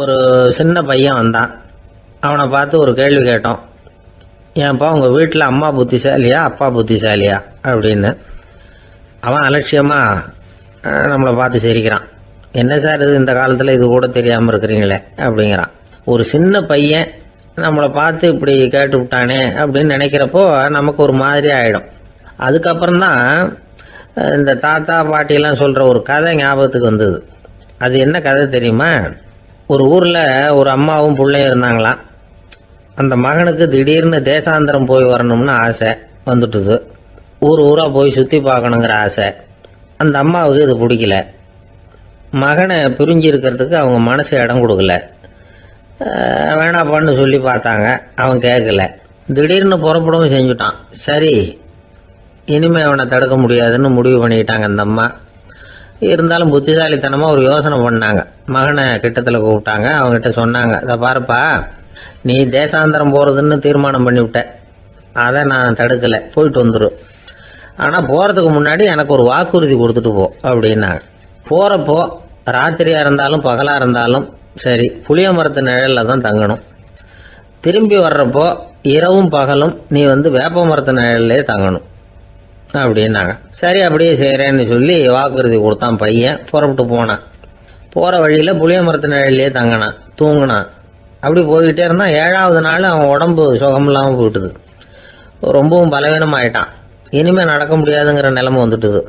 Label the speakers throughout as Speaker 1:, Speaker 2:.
Speaker 1: ஒரு சின்ன பையன் வந்தான். அவனை பார்த்து ஒரு கேள்வி கேட்டோம். ஏன்ப்பா உங்கள் வீட்டில் அம்மா புத்திசாலியா அப்பா புத்திசாலியா அப்படின்னு. அவன் அலட்சியமாக நம்மளை பார்த்து சிரிக்கிறான். என்ன சார் இது, இந்த காலத்தில் இது கூட தெரியாமல் இருக்கிறீங்களே அப்படிங்கிறான். ஒரு சின்ன பையன் நம்மளை பார்த்து இப்படி கேட்டு விட்டானே அப்படின்னு நினைக்கிறப்போ நமக்கு ஒரு மாதிரி ஆகிடும். அதுக்கப்புறம்தான் இந்த தாத்தா பாட்டியெல்லாம் சொல்கிற ஒரு கதை ஞாபகத்துக்கு வந்தது. அது என்ன கதை தெரியுமா? ஒரு ஊரில் ஒரு அம்மாவும் பிள்ளையும் இருந்தாங்களாம். அந்த மகனுக்கு திடீர்னு தேசாந்திரம் போய் வரணும்னு ஆசை வந்துட்டுது. ஊராக போய் சுற்றி பார்க்கணுங்கிற ஆசை. அந்த அம்மாவுக்கு இது பிடிக்கல. மகனை பிரிஞ்சு இருக்கிறதுக்கு அவங்க மனசு இடம் கொடுக்கல. வேணாப்பான்னு சொல்லி பார்த்தாங்க, அவன் கேட்கல. திடீர்னு புறப்படவும் செஞ்சுட்டான். சரி, இனிமேல் அவனை தடுக்க முடியாதுன்னு முடிவு பண்ணிக்கிட்டாங்க அந்த அம்மா. இருந்தாலும் புத்திசாலித்தனமாக ஒரு யோசனை பண்ணாங்க. மகனை கிட்டத்தில் கூப்பிட்டாங்க. அவங்ககிட்ட சொன்னாங்க, அதை பாருப்பா, நீ தேசாந்திரம் போகிறதுன்னு தீர்மானம் பண்ணிவிட்ட, அதை நான் தடுக்கலை, போயிட்டு வந்துடும். ஆனால் போகிறதுக்கு முன்னாடி எனக்கு ஒரு வாக்குறுதி கொடுத்துட்டு போ அப்படின்னாங்க. போகிறப்போ ராத்திரியாக இருந்தாலும் பகலாக இருந்தாலும் சரி, புளிய மரத்து நிழலில் தான் தங்கணும். திரும்பி வர்றப்போ இரவும் பகலும் நீ வேப்ப மரத்து நிழல்லே தங்கணும் அப்படின்னாங்க. சரி, அப்படியே செய்கிறேன்னு சொல்லி வாக்குறுதி கொடுத்தான் பையன். புறப்பட்டு போனான். போகிற வழியில் புளிய மரத்து நிழல்லே தங்கினான், தூங்கினான். அப்படி போய்கிட்டே இருந்தான். 7வது நாள் அவன் உடம்பு சுகமில்லாமல் போயிட்டுது. ரொம்பவும் பலவீனமாயிட்டான். இனிமேல் நடக்க முடியாதுங்கிற நிலைமை வந்துட்டுது.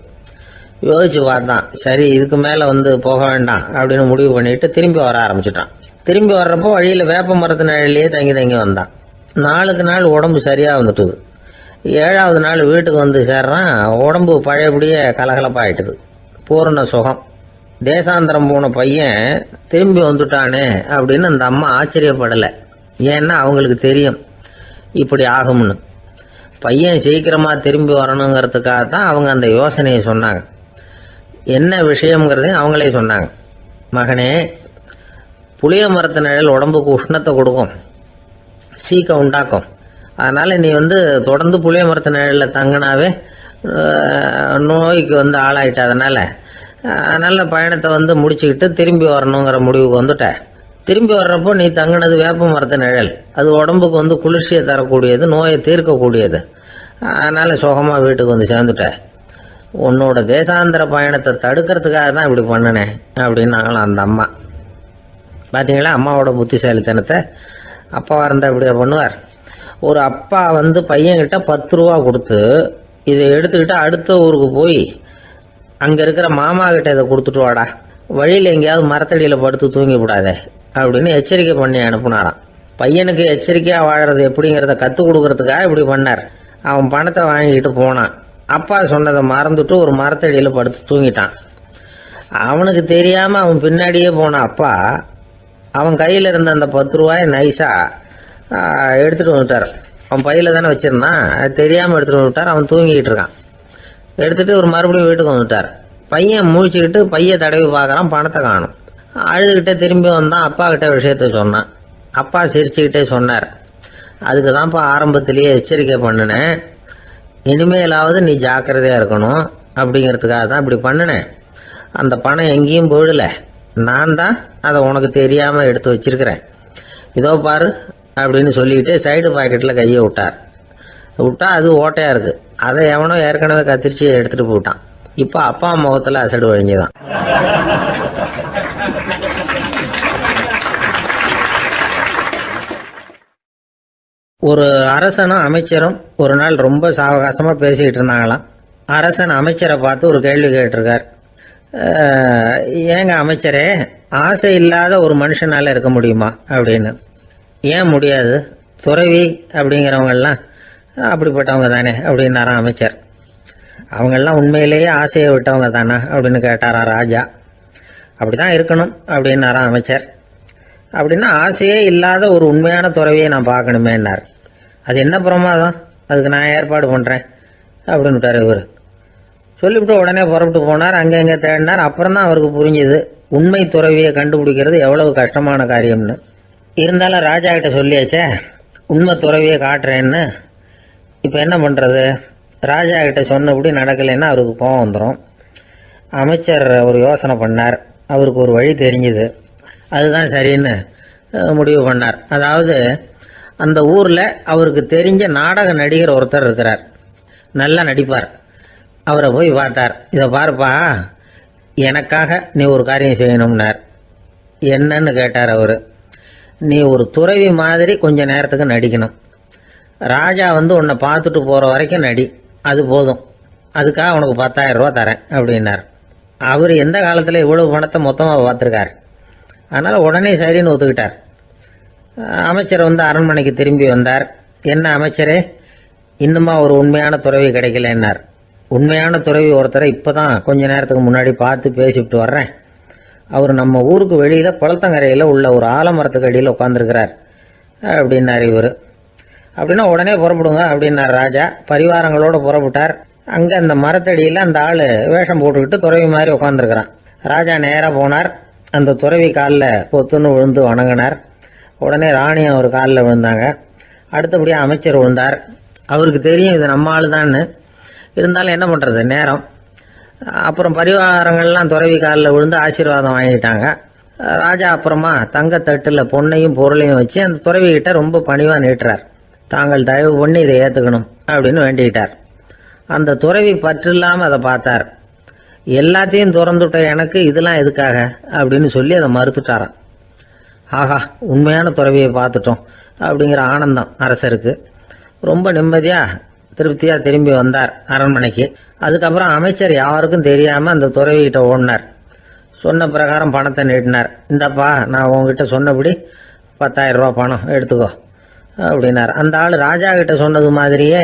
Speaker 1: யோசிச்சு பார்த்தான். சரி, இதுக்கு மேலே போக வேண்டாம் அப்படின்னு முடிவு பண்ணிட்டு திரும்பி வர ஆரம்பிச்சுட்டான். திரும்பி வர்றப்போ வழியில் வேப்ப மரத்து நிழல்லையே தங்கி வந்தான். நாளுக்கு நாள் உடம்பு சரியாக வந்துட்டுது. 7வது நாள் வீட்டுக்கு சேர்றான். உடம்பு பழையபடியே கலகலப்பாயிட்டுது. பூர்ண சுகம். தேசாந்திரம் போன பையன் திரும்பி வந்துட்டானே அப்படின்னு அந்த அம்மா ஆச்சரியப்படலை. ஏன்னா அவங்களுக்கு தெரியும் இப்படி ஆகும்னு. பையன் சீக்கிரமாக திரும்பி வரணுங்கிறதுக்காக தான் அவங்க அந்த யோசனையை சொன்னாங்க. என்ன விஷயங்கிறதையும் அவங்களே சொன்னாங்க. மகனே, புளிய மரத்து நிழல் உடம்புக்கு உஷ்ணத்தை கொடுக்கும், சீக்கம் உண்டாக்கும். அதனால் நீ தொடர்ந்து புளிய மரத்து நிழலில் தங்கினாவே நோய்க்கு ஆளாயிட்ட. அதனால் நல்ல பயணத்தை முடிச்சுக்கிட்டு திரும்பி வரணுங்கிற முடிவுக்கு வந்துட்ட. திரும்பி வர்றப்போ நீ தங்கினது வேப்ப மரத்து நிழல். அது உடம்புக்கு குளிர்ச்சியை தரக்கூடியது, நோயை தீர்க்கக்கூடியது. அதனால் சுகமாக வீட்டுக்கு சேர்ந்துட்ட. உன்னோட தேசாந்திர பயணத்தை தடுக்கிறதுக்காக தான் இப்படி பண்ணினேன் அப்படின்னாங்களாம் அந்த அம்மா. பார்த்தீங்களா அம்மாவோட புத்திசாலித்தனத்தை? அப்பாவாக இருந்தால் இப்படியா பண்ணுவார்? ஒரு அப்பா பையன்கிட்ட 10 ரூபா கொடுத்து இதை எடுத்துக்கிட்டு அடுத்த ஊருக்கு போய் அங்கே இருக்கிற மாமா கிட்ட இதை கொடுத்துட்டு வாடா, வழியில் எங்கேயாவது மரத்தடியில் படுத்து தூங்கி விடாதே அப்படின்னு எச்சரிக்கை பண்ணி அனுப்புனாராம். பையனுக்கு எச்சரிக்கையாக வாழறது எப்படிங்கிறத கற்றுக் கொடுக்கறதுக்காக இப்படி பண்ணார். அவன் பணத்தை வாங்கிக்கிட்டு போனான். அப்பா சொன்னதை மறந்துட்டு ஒரு மரத்தடியில் படுத்து தூங்கிட்டான். அவனுக்கு தெரியாமல் அவன் பின்னாடியே போன அப்பா அவன் கையில் இருந்த அந்த 10 ரூபாயை நைஸாக எடுத்துகிட்டு வந்துட்டார். அவன் பையில் தானே வச்சுருந்தான், அது தெரியாமல் எடுத்துகிட்டு வந்துட்டார். அவன் தூங்கிக்கிட்டு இருக்கான். எடுத்துகிட்டு ஒரு மறுபடியும் வீட்டுக்கு வந்துட்டார். பையன் முழிச்சுக்கிட்டு பையை தடவி பார்க்குறான், பணத்தை காணும். அழுதுகிட்டே திரும்பி வந்தான். அப்பா கிட்ட விஷயத்த சொன்னான். அப்பா சிரிச்சுக்கிட்டே சொன்னார், அதுக்கு தான்ப்பா ஆரம்பத்திலேயே எச்சரிக்கை பண்ணினேன், இனிமேலாவது நீ ஜாக்கிரதையாக இருக்கணும் அப்படிங்கிறதுக்காக தான் இப்படி பண்ணினேன். அந்த பணம் எங்கேயும் போயிடல, நான் தான் அதை உனக்கு தெரியாமல் எடுத்து வச்சிருக்கிறேன். இதோ பாரு அப்படின்னு சொல்லிக்கிட்டு சைடு பாக்கெட்டில் கையை விட்டா அது ஓட்டையாக இருக்குது. அதை எவனோ ஏற்கனவே கத்திரிச்சு எடுத்துகிட்டு போயிட்டான். இப்போ அப்பா முகத்தில் அசடு வழிஞ்சுதான். ஒரு அரசனும் அமைச்சரும் ஒரு நாள் ரொம்ப சாவகாசமாக பேசிக்கிட்டு இருந்தாங்களாம். அரசன் அமைச்சரை பார்த்து ஒரு கேள்வி கேட்டிருக்கார். ஏங்க அமைச்சரே, ஆசை இல்லாத ஒரு மனுஷனால் இருக்க முடியுமா அப்படின்னு. ஏன் முடியாது, துறவி அப்படிங்கிறவங்கெல்லாம் அப்படிப்பட்டவங்க தானே அப்படின்னாராம் அமைச்சர். அவங்கெல்லாம் உண்மையிலேயே ஆசையை விட்டவங்க தானே அப்படின்னு கேட்டாரா ராஜா. அப்படி தான் இருக்கணும் அப்படின்னாராம் அமைச்சர். அப்படின்னா ஆசையே இல்லாத ஒரு உண்மையான துறவியை நான் பார்க்கணுமேன்னார். அது என்ன பிரமாதம், அதுக்கு நான் ஏற்பாடு பண்ணுறேன் அப்படின்னு விட்டார் இவர். சொல்லிவிட்டு உடனே புறப்பட்டு போனார். அங்கே தேடினார். அப்புறம் தான் அவருக்கு புரிஞ்சுது உண்மை துறவியை கண்டுபிடிக்கிறது எவ்வளவு கஷ்டமான காரியம்னு. இருந்தாலும் ராஜா கிட்ட சொல்லியாச்சே உண்மை துறவியை காட்டுறேன்னு. இப்போ என்ன பண்ணுறது? ராஜா கிட்ட சொன்னபடி நடக்கலைன்னா அவருக்கு கோபம் வந்துடும். அமைச்சர் ஒரு யோசனை பண்ணார். அவருக்கு ஒரு வழி தெரிஞ்சுது. அதுதான் சரின்னு முடிவு பண்ணார். அதாவது அந்த ஊரில் அவருக்கு தெரிஞ்ச நாடக நடிகர் ஒருத்தர் இருக்கிறார், நல்லா நடிப்பார். அவரை போய் பார்த்தார். இதை பாருப்பா, எனக்காக நீ ஒரு காரியம் செய்யணும்னார். என்னன்னு கேட்டார் அவர். நீ ஒரு துறவி மாதிரி கொஞ்ச நேரத்துக்கு நடிக்கணும். ராஜா வந்து உன்னை பார்த்துட்டு போகிற வரைக்கும் நடி, அது போதும். அதுக்காக உனக்கு 10,000 ரூபா தரேன் அப்படின்னார். அவர் எந்த காலத்தில் இவ்வளவு பணத்தை மொத்தமாக பார்த்துருக்கார். அதனால் உடனே சரின்னு ஒத்துக்கிட்டார். அமைச்சர் வந்து அரண்மனைக்கு திரும்பி வந்தார். என்ன அமைச்சரே, இன்னுமா ஒரு உண்மையான துறவி கிடைக்கலன்னார். உண்மையான துறவி ஒருத்தரை இப்போ தான் கொஞ்ச நேரத்துக்கு முன்னாடி பார்த்து பேசிவிட்டு வர்றேன். அவர் நம்ம ஊருக்கு வெளியில் குளத்தங்கரையில் உள்ள ஒரு ஆலமரத்துக்கு அடியில் உட்காந்துருக்கிறார் அப்படின்னார் இவர். அப்படின்னா உடனே புறப்படுங்க அப்படின்னார் ராஜா. பரிவாரங்களோடு புறப்பட்டார். அங்கே அந்த மரத்தடியில் அந்த ஆள் வேஷம் போட்டுக்கிட்டு துறவி மாதிரி உட்காந்துருக்கிறான். ராஜா நேராக போனார். அந்த துறவி காலில் கொத்துன்னு விழுந்து வணங்கினார். உடனே ராணி அவர் காலில் விழுந்தாங்க. அடுத்தபடியாக அமைச்சர் விழுந்தார். அவருக்கு தெரியும் இது நம்ம ஆள் தான்னு. இருந்தாலும் என்ன பண்ணுறது, நேரம். அப்புறம் பரிவாரங்கள்லாம் துறவி காலில் விழுந்து ஆசீர்வாதம் வாங்கிட்டாங்க. ராஜா அப்புறமா தங்கத்தட்டில் பொண்ணையும் பொருளையும் வச்சு அந்த துறவிகிட்ட ரொம்ப பணிவாக நீட்டுறார். தாங்கள் தயவு பண்ணி இதை ஏற்றுக்கணும் அப்படின்னு வேண்டிக்கிட்டார். அந்த துறவி பற்றில்லாமல் அதை பார்த்தார். எல்லாத்தையும் திறந்துட்ட எனக்கு இதெல்லாம் எதுக்காக அப்படின்னு சொல்லி அதை மறுத்துட்டாராம். ஆஹா, உண்மையான துறவியை பார்த்துட்டோம் அப்படிங்கிற ஆனந்தம் அரசருக்கு. ரொம்ப நிம்மதியாக திருப்தியாக திரும்பி வந்தார் அரண்மனைக்கு. அதுக்கப்புறம் அமைச்சர் யாருக்கும் தெரியாமல் அந்த துறவிகிட்ட ஓடினார். சொன்ன பிரகாரம் பணத்தை நீட்டினார். இந்தப்பா, நான் உங்ககிட்ட சொன்னபடி 10,000 ரூபா பணம் எடுத்துக்கோ அப்படின்னார். அந்த ஆள் ராஜா கிட்ட சொன்னது மாதிரியே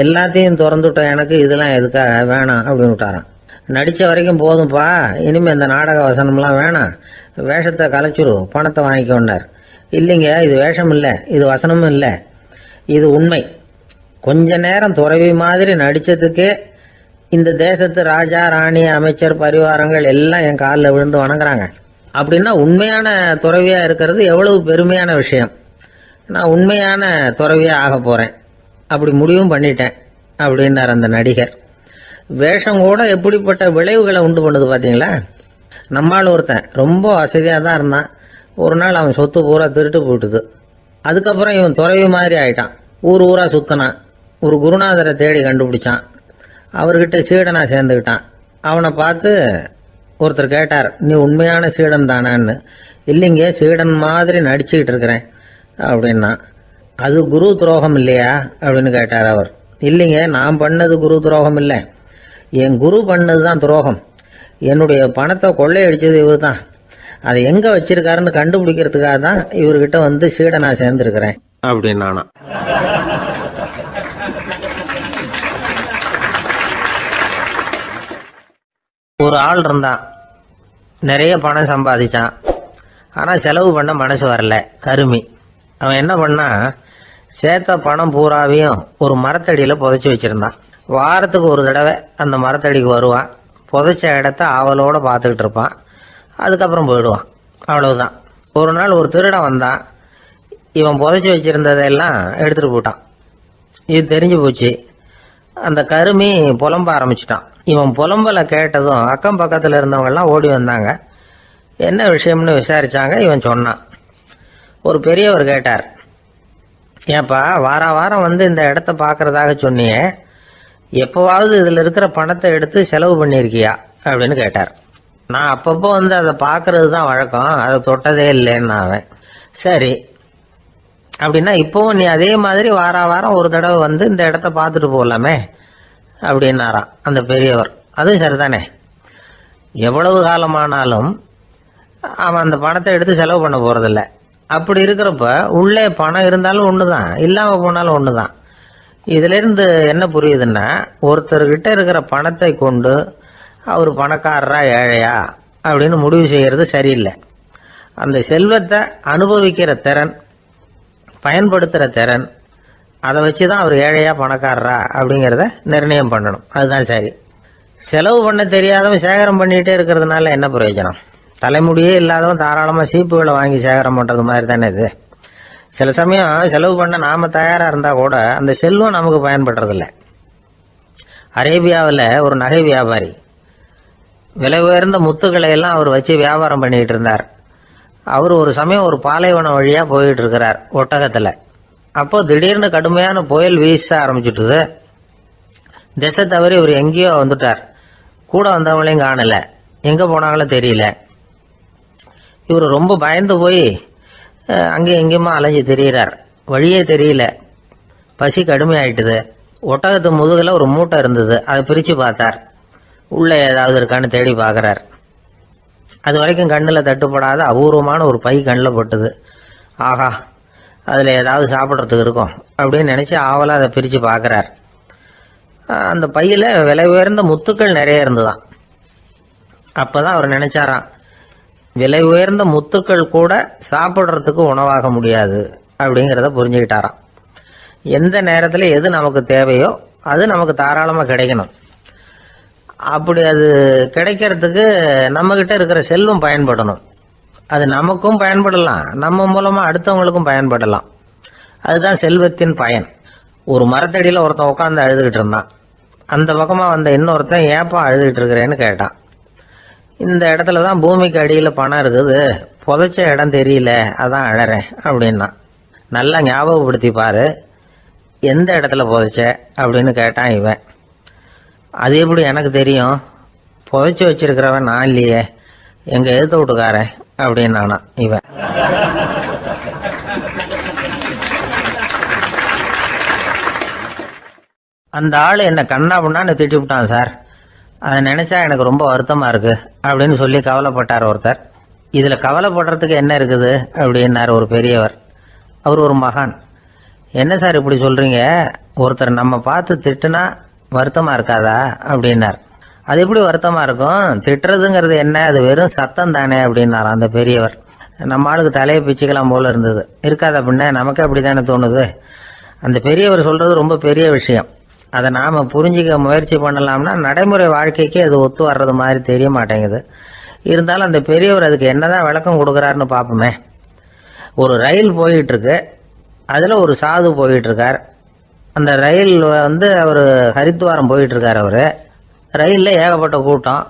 Speaker 1: எல்லாத்தையும் திறந்துட்ட எனக்கு இதெல்லாம் எதுக்காக வேணாம் அப்படின்னு விட்டாரான். நடித்த வரைக்கும் போதும்ப்பா, இனிமேல் இந்த நாடக வசனம்லாம் வேணாம், வேஷத்தை கலைச்சிரு, பணத்தை வாங்கிக்கொண்டார். இல்லைங்க, இது வேஷம் இல்லை, இது வசனமும் இல்லை, இது உண்மை. கொஞ்ச நேரம் துறவி மாதிரி நடித்ததுக்கே இந்த தேசத்து ராஜா, ராணி, அமைச்சர், பரிவாரங்கள் எல்லாம் என் காலில் விழுந்து வணங்குறாங்க. அப்படின்னா உண்மையான துறவியாக இருக்கிறது எவ்வளவு பெருமையான விஷயம். நான் உண்மையான துறவியாக ஆக போகிறேன், அப்படி முடிவும் பண்ணிட்டேன் அப்படின்னார் அந்த நடிகர். வேஷம் கூட எப்படிப்பட்ட விளைவுகளை உண்டு பண்ணுது பார்த்தீங்களா. நம்மால் ஒருத்தன் ரொம்ப வசதியாக தான் இருந்தான். ஒரு நாள் அவன் சொத்து பூரா திருட்டு போட்டுது. அதுக்கப்புறம் இவன் துறவி மாதிரி ஆயிட்டான். ஊர் ஊராக சுற்றினான். ஒரு குருநாதரை தேடி கண்டுபிடிச்சான். அவர்கிட்ட சீடனாக சேர்ந்துக்கிட்டான். அவனை பார்த்து ஒருத்தர் கேட்டார், நீ உண்மையான சீடன் தானான்னு. இல்லைங்க, சீடன் மாதிரி நடிச்சுக்கிட்டு இருக்கிறேன் அப்படின்னா. அது குரு துரோகம் இல்லையா அப்படின்னு கேட்டார் அவர். இல்லைங்க, நான் பண்ணது குரு துரோகம் இல்லை, என் குரு பண்ணது தான் துரோகம். என்னுடைய பணத்தை கொள்ளையடிச்சது இவர் தான். அதை எங்கே வச்சிருக்காருன்னு கண்டுபிடிக்கிறதுக்காக தான் இவர்கிட்ட வந்து சீடனா சேர்ந்துருக்கிறேன் அப்படின்னானா. ஒரு ஆள் இருந்தான், நிறைய பணம் சம்பாதிச்சான். ஆனால் செலவு பண்ண மனசு வரல, கருமி. அவன் என்ன பண்ணா, சேர்த்த பணம் பூராவையும் ஒரு மரத்தடியில் புதைச்சி வச்சிருந்தான். வாரத்துக்கு ஒரு தடவை அந்த மரத்தடிக்கு வருவான். புதைச்ச இடத்த ஆவலோடு பார்த்துக்கிட்டு இருப்பான். அதுக்கப்புறம் போயிடுவான். அவ்வளவுதான். ஒரு நாள் ஒரு திருடன் வந்தான். இவன் புதைச்சி வச்சிருந்ததெல்லாம் எடுத்துகிட்டு போட்டான். இது தெரிஞ்சு போச்சு. அந்த கருமி புலம்ப ஆரம்பிச்சிட்டான். இவன் புலம்பலை கேட்டதும் அக்கம் பக்கத்தில் இருந்தவங்கெல்லாம் ஓடி வந்தாங்க. என்ன விஷயம்னு விசாரிச்சாங்க. இவன் சொன்னான். ஒரு பெரியவர் கேட்டார், ஏப்பா, வாரம் வந்து இந்த இடத்த பார்க்கறதாக சொன்னியே, எப்போவாவது இதில் இருக்கிற பணத்தை எடுத்து செலவு பண்ணியிருக்கியா அப்படின்னு கேட்டார். நான் அப்பப்போ வந்து அதை பார்க்கறது தான் வழக்கம், அதை தொட்டதே இல்லைன்னு அவன். சரி, அப்படின்னா இப்போவும் நீ அதே மாதிரி வாரம் ஒரு தடவை வந்து இந்த இடத்த பார்த்துட்டு போகலாமே அப்படின்னாராம் அந்த பெரியவர். அதுவும் சரிதானே, எவ்வளவு காலமானாலும் அவன் அந்த பணத்தை எடுத்து செலவு பண்ண போகிறதில்ல. அப்படி இருக்கிறப்ப உள்ளே பணம் இருந்தாலும் ஒன்று தான், இல்லாமல் போனாலும் ஒன்று தான். இதிலிருந்து என்ன புரியுதுன்னா, ஒருத்தர்கிட்ட இருக்கிற பணத்தை கொண்டு அவர் பணக்காரரா ஏழையா அப்படின்னு முடிவு செய்கிறது சரியில்லை. அந்த செல்வத்தை அனுபவிக்கிற திறன், பயன்படுத்துகிற திறன், அதை வச்சு தான் அவர் ஏழையா பணக்காரரா அப்படிங்கிறத நிர்ணயம் பண்ணணும். அதுதான் சரி. செலவு பண்ண தெரியாதவன் சேகரம் பண்ணிகிட்டே இருக்கிறதுனால என்ன பிரயோஜனம்? தலைமுடியே இல்லாதவன் தாராளமாக சீப்புகளை வாங்கி சேகரம் பண்ணுறது மாதிரி தானே இது. சில சமயம் செலவு பண்ண நாம் தயாராக இருந்தால் கூட அந்த செல்வம் நமக்கு பயன்படுறதில்ல. அரேபியாவில் ஒரு நகை வியாபாரி விலை உயர்ந்த முத்துக்களை எல்லாம் அவர் வச்சு வியாபாரம் பண்ணிக்கிட்டு இருந்தார். அவர் ஒரு சமயம் ஒரு பாலைவனம் வழியாக போயிட்டு இருக்கிறார் ஒட்டகத்தில். அப்போ திடீர்னு கடுமையான புயல் வீச ஆரம்பிச்சுட்டுது. திசை தவறி இவர் எங்கேயோ வந்துட்டார். கூட வந்தவங்களையும் காணலை, எங்கே போனாங்களும் தெரியல. இவர் ரொம்ப பயந்து போய் அங்கேயும் எங்கேயுமா அலைஞ்சு திரியிறார். வழியே தெரியல. பசி கடுமையாயிட்டுது. ஒட்டகத்து முதுகில் ஒரு மூட்டை இருந்தது. அதை பிரித்து பார்த்தார். உள்ளே ஏதாவது இருக்கான்னு தேடி பார்க்குறார். அது வரைக்கும் கண்ணில் தட்டுப்படாத அபூர்வமான ஒரு பை கண்ணில் பட்டுது. ஆஹா, அதில் ஏதாவது சாப்பிட்றதுக்கு இருக்கும் அப்படின்னு நினச்சி ஆவலாக அதை பிரித்து பார்க்குறார். அந்த பையில் விலை உயர்ந்த முத்துக்கள் நிறைய இருந்துதான். அப்போ தான் அவர் நினச்சாராம், விலை உயர்ந்த முத்துக்கள் கூட சாப்பிட்றதுக்கு உணவாக முடியாது அப்படிங்கிறத புரிஞ்சுக்கிட்டாராம். எந்த நேரத்தில் எது நமக்கு தேவையோ அது நமக்கு தாராளமாக கிடைக்கணும். அப்படி அது கிடைக்கிறதுக்கு நம்மக்கிட்ட இருக்கிற செல்வம் பயன்படணும். அது நமக்கும் பயன்படலாம், நம்ம மூலமாக அடுத்தவங்களுக்கும் பயன்படலாம். அதுதான் செல்வத்தின் பயன். ஒரு மரத்தடியில் ஒருத்தன் உட்காந்து அழுதுகிட்டு இருந்தான். அந்த பக்கமாக வந்த இன்னொருத்தன் ஏப்பா அழுதுகிட்டு இருக்கிறேன்னு கேட்டான். இந்த இடத்துல தான் பூமிக்கு அடியில் பணம் இருக்குது, புதைச்ச இடம் தெரியல, அதான் அழறேன் அப்படின்னா. நல்லா ஞாபகப்படுத்தி பாரு, எந்த இடத்துல புதைச்ச அப்படின்னு கேட்டான் இவன். அது எப்படி எனக்கு தெரியும், புதைச்சி வச்சிருக்கிறவன் நான் இல்லையே, எங்க எழுத்த வீட்டுக்காரன் அப்படின்னானா இவன். அந்த ஆள் என்னை கண்ணா பண்ணான்னு திட்டி விட்டான் சார், அதை நினைச்சா எனக்கு ரொம்ப வருத்தமா இருக்கு அப்படின்னு சொல்லி கவலைப்பட்டார் ஒருத்தர். இதுல கவலைப்படுறதுக்கு என்ன இருக்குது அப்படின்னாரு ஒரு பெரியவர். அவர் ஒரு மகான். என்ன சார் இப்படி சொல்றீங்க, ஒருத்தர் நம்ம பார்த்து திட்டுனா வருத்தமா இருக்காதா அப்படின்னார். அது எப்படி வருத்தமா இருக்கும், திட்டுறதுங்கிறது என்ன, அது வெறும் சத்தம் தானே அப்படின்னார் அந்த பெரியவர். நம்ம ஆளுக்கு தலையை பிச்சுக்கலாம் போல இருந்தது. இருக்காது அப்படின்னா நமக்கு அப்படித்தானே தோணுது. அந்த பெரியவர் சொல்றது ரொம்ப பெரிய விஷயம். அதை நாம் புரிஞ்சிக்க முயற்சி பண்ணலாம்னா நடைமுறை வாழ்க்கைக்கு அது ஒத்து வர்றது மாதிரி தெரிய மாட்டேங்குது. இருந்தாலும் அந்த பெரியவர் அதுக்கு என்னதான் விளக்கம் கொடுக்குறாருன்னு பார்ப்போமே. ஒரு ரயில் போயிட்டு இருக்கு, அதில் ஒரு சாது போயிட்டு இருக்கார். அந்த ரயில் அவர் ஹரித்வாரம் போயிட்டு இருக்கார். அவர் ரயிலில் ஏகப்பட்ட கூட்டம்.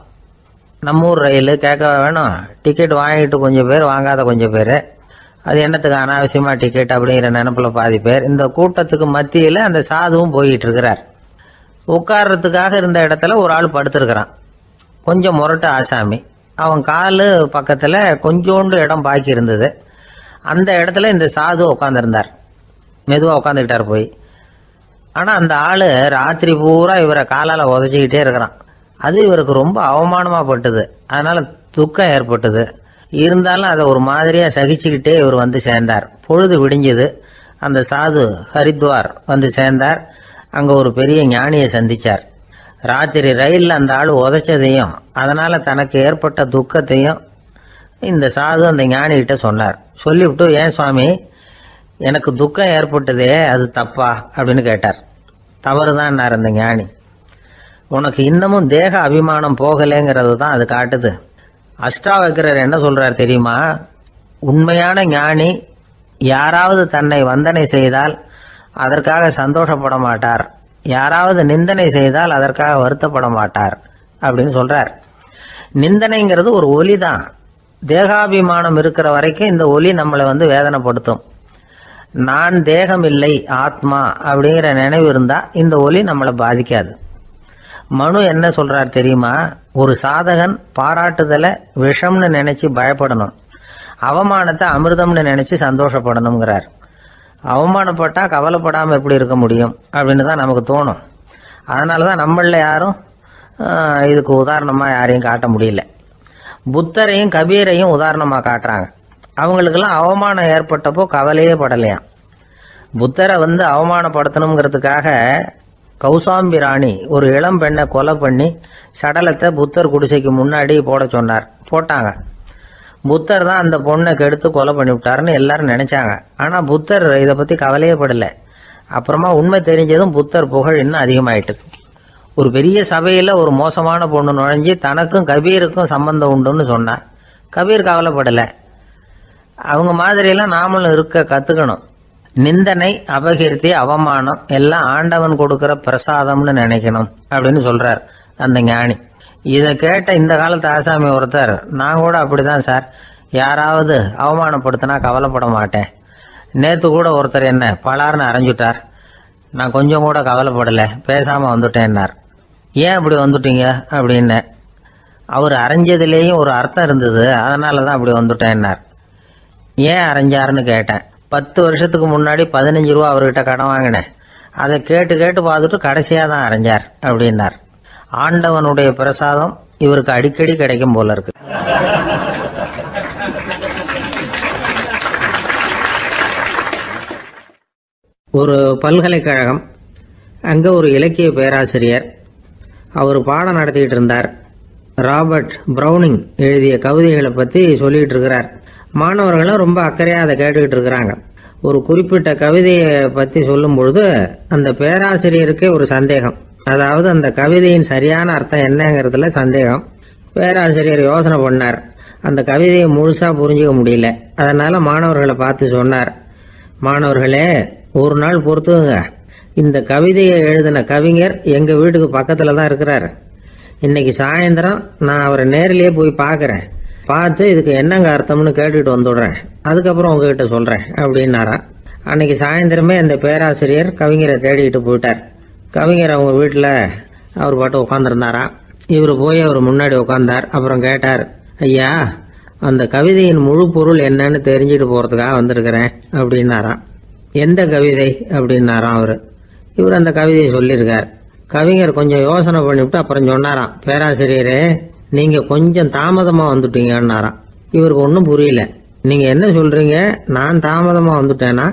Speaker 1: நம்ம ஊர் ரயில் கேட்க வேணும், டிக்கெட் வாங்கிட்டு கொஞ்சம் பேர், வாங்காத கொஞ்சம் பேர். அது என்னத்துக்கு அனாவசியமாக டிக்கெட் அப்படிங்கிற நினைப்பில் பாதி பேர். இந்த கூட்டத்துக்கு மத்தியில் அந்த சாதுவும் போயிட்டு இருக்கிறார். உட்கார்றதுக்காக இருந்த இடத்துல ஒரு ஆள் படுத்திருக்கிறான். கொஞ்சம் முரட்டு ஆசாமி. அவன் காலு பக்கத்தில் கொஞ்சோண்டு இடம் பாக்கி இருந்தது. அந்த இடத்துல இந்த சாது உட்காந்துருந்தார். மெதுவாக உட்காந்துக்கிட்டார் போய். ஆனால் அந்த ஆள் ராத்திரி பூரா இவரை காலால் உதச்சிக்கிட்டே இருக்கிறான். அது இவருக்கு ரொம்ப அவமானமாக பட்டுது. அதனால துக்கம் ஏற்பட்டது. இருந்தாலும் அதை ஒரு மாதிரியாக சகிச்சுக்கிட்டே இவர் வந்து சேர்ந்தார். பொழுது விடிஞ்சது. அந்த சாது ஹரித்வார் வந்து சேர்ந்தார். அங்கே ஒரு பெரிய ஞானியை சந்திச்சார். ராத்திரி ரயிலில் அந்த ஆள் உதைச்சதையும் அதனால தனக்கு ஏற்பட்ட துக்கத்தையும் இந்த சாது அந்த ஞானிகிட்ட சொன்னார். சொல்லிவிட்டு, ஏன் சுவாமி, எனக்கு துக்கம் ஏற்பட்டதே அது தப்பா அப்படின்னு கேட்டார். தவறுதான் அந்த ஞானி. உனக்கு இன்னமும் தேக அபிமானம் போகலைங்கிறது தான் அது காட்டுது. அஷ்டாவக்கிரர் என்ன சொல்றார் தெரியுமா, உண்மையான ஞானி யாராவது தன்னை வந்தனை செய்தால் அதற்காக சந்தோஷப்பட மாட்டார், யாராவது நிந்தனை செய்தால் அதற்காக வருத்தப்பட மாட்டார் அப்படின்னு சொல்றார். நிந்தனைங்கிறது ஒரு ஒலி தான். தேகாபிமானம் இருக்கிற வரைக்கும் இந்த ஒலி நம்மளை வேதனைப்படுத்தும். நான் தேகம் இல்லை, ஆத்மா அப்படிங்கிற நினைவு இருந்தா இந்த ஒலி நம்மளை பாதிக்காது. மனு என்ன சொல்றார் தெரியுமா, ஒரு சாதகன் பாராட்டுதலை விஷம்னு நினைச்சு பயப்படணும், அவமானத்தை அமிர்தம்னு நினைச்சு சந்தோஷப்படணுங்கிறார். அவமானப்பட்டா கவலைப்படாமல் எப்படி இருக்க முடியும் அப்படின்னு தான் நமக்கு தோணும். அதனால தான் நம்மள யாரும் இதுக்கு உதாரணமாக யாரையும் காட்ட முடியல. புத்தரையும் கபீரையும் உதாரணமாக காட்டுறாங்க. அவங்களுக்கெல்லாம் அவமானம் ஏற்பட்டப்போ கவலையே படலையாம். புத்தரை அவமானப்படுத்தணுங்கிறதுக்காக கௌசாம்பி ராணி ஒரு இளம் பெண்ணை கொலை பண்ணி சடலத்தை புத்தர் குடிசைக்கு முன்னாடி போட சொன்னார். போட்டாங்க. புத்தர் தான் அந்த பொண்ணை கெடுத்து கொலை பண்ணி விட்டாருன்னு எல்லாரும் நினைச்சாங்க. ஆனா புத்தர் இதை பத்தி கவலையே படல. அப்புறமா உண்மை தெரிஞ்சதும் புத்தர் புகழ் இன்னும் அதிகமாயிட்டது. ஒரு பெரிய சபையில ஒரு மோசமான பொண்ணு நுழைஞ்சி தனக்கும் கபீருக்கும் சம்பந்தம் உண்டுன்னு சொன்னா கபீர் கவலைப்படல. அவங்க மாதிரியெல்லாம் நாமளும் இருக்க கத்துக்கணும். நிந்தனை, அபகீர்த்தி, அவமானம் எல்லாம் ஆண்டவன் கொடுக்கிற பிரசாதம்னு நினைக்கணும் அப்படின்னு சொல்றார் அந்த ஞானி. இதை கேட்ட இந்த காலத்து ஆசாமி ஒருத்தர், நான் கூட அப்படிதான் சார், யாராவது அவமானப்படுத்தினா கவலைப்பட மாட்டேன். நேற்று கூட ஒருத்தர் என்ன பலார்னு அரைஞ்சுட்டார். நான் கொஞ்சம் கூட கவலைப்படலை, பேசாமல் வந்துட்டேன்னார். ஏன் அப்படி வந்துட்டீங்க அப்படின்னு. அவர் அரைஞ்சதுலேயும் ஒரு அர்த்தம் இருந்தது, அதனால தான் அப்படி வந்துட்டேன்னார். ஏன் அரைஞ்சாருன்னு கேட்டேன். 10 வருஷத்துக்கு முன்னாடி 15 ரூபா அவர்கிட்ட கடன் வாங்கினேன். அதை கேட்டு கேட்டு பார்த்துட்டு கடைசியாக தான் அரைஞ்சார் அப்படின்னார். ஆண்டவனுடைய பிரசாதம் இவருக்கு அடிக்கடி கிடைக்கும் போல இருக்கு. ஒரு பல்கலைக்கழகம், அங்கே ஒரு இலக்கிய பேராசிரியர், அவர் பாடம் நடத்திக்கிட்டு இருந்தார். ராபர்ட் ப்ரௌனிங் எழுதிய கவிதைகளை பற்றி சொல்லிகிட்டு இருக்கிறார். மாணவர்களும் ரொம்ப அக்கறையாக அதை கேட்டுக்கிட்டு இருக்கிறாங்க. ஒரு குறிப்பிட்ட கவிதையை பற்றி சொல்லும் பொழுது அந்த பேராசிரியருக்கே ஒரு சந்தேகம். அதாவது அந்த கவிதையின் சரியான அர்த்தம் என்னங்கிறதுல சந்தேகம். பேராசிரியர் யோசனை பண்ணார். அந்த கவிதையை முழுசாக புரிஞ்சுக்க முடியல. அதனால் மாணவர்களை பார்த்து சொன்னார், மாணவர்களே, ஒரு நாள் பொறுத்துங்க. இந்த கவிதையை எழுதின கவிஞர் எங்கள் வீட்டுக்கு பக்கத்தில் தான் இருக்கிறார். இன்னைக்கு சாயந்தரம் நான் அவரை நேரிலேயே போய் பார்க்குறேன். பார்த்து இதுக்கு என்னங்க அர்த்தம்னு கேட்டுட்டு வந்துடுறேன். அதுக்கப்புறம் உங்ககிட்ட சொல்கிறேன் அப்படின்னாரா. அன்னைக்கு சாயந்தரமே அந்த பேராசிரியர் கவிஞரை தேடிக்கிட்டு போயிட்டார். கவிஞர் அவங்க வீட்டில் அவர் பாட்டு உட்காந்துருந்தாரா. இவர் போய் அவர் முன்னாடி உட்காந்தார். அப்புறம் கேட்டார், ஐயா, அந்த கவிதையின் முழு பொருள் என்னன்னு தெரிஞ்சுட்டு போகிறதுக்காக வந்திருக்கிறேன் அப்படின்னாராம். எந்த கவிதை அப்படின்னாராம் அவர். இவர் அந்த கவிதையை சொல்லியிருக்கார். கவிஞர் கொஞ்சம் யோசனை பண்ணிவிட்டு அப்புறம் சொன்னாராம், பேராசிரியரே, நீங்கள் கொஞ்சம் தாமதமாக வந்துட்டீங்கன்னாராம். இவருக்கு ஒன்றும் புரியல. நீங்கள் என்ன சொல்கிறீங்க? நான் தாமதமாக வந்துட்டேன்னா?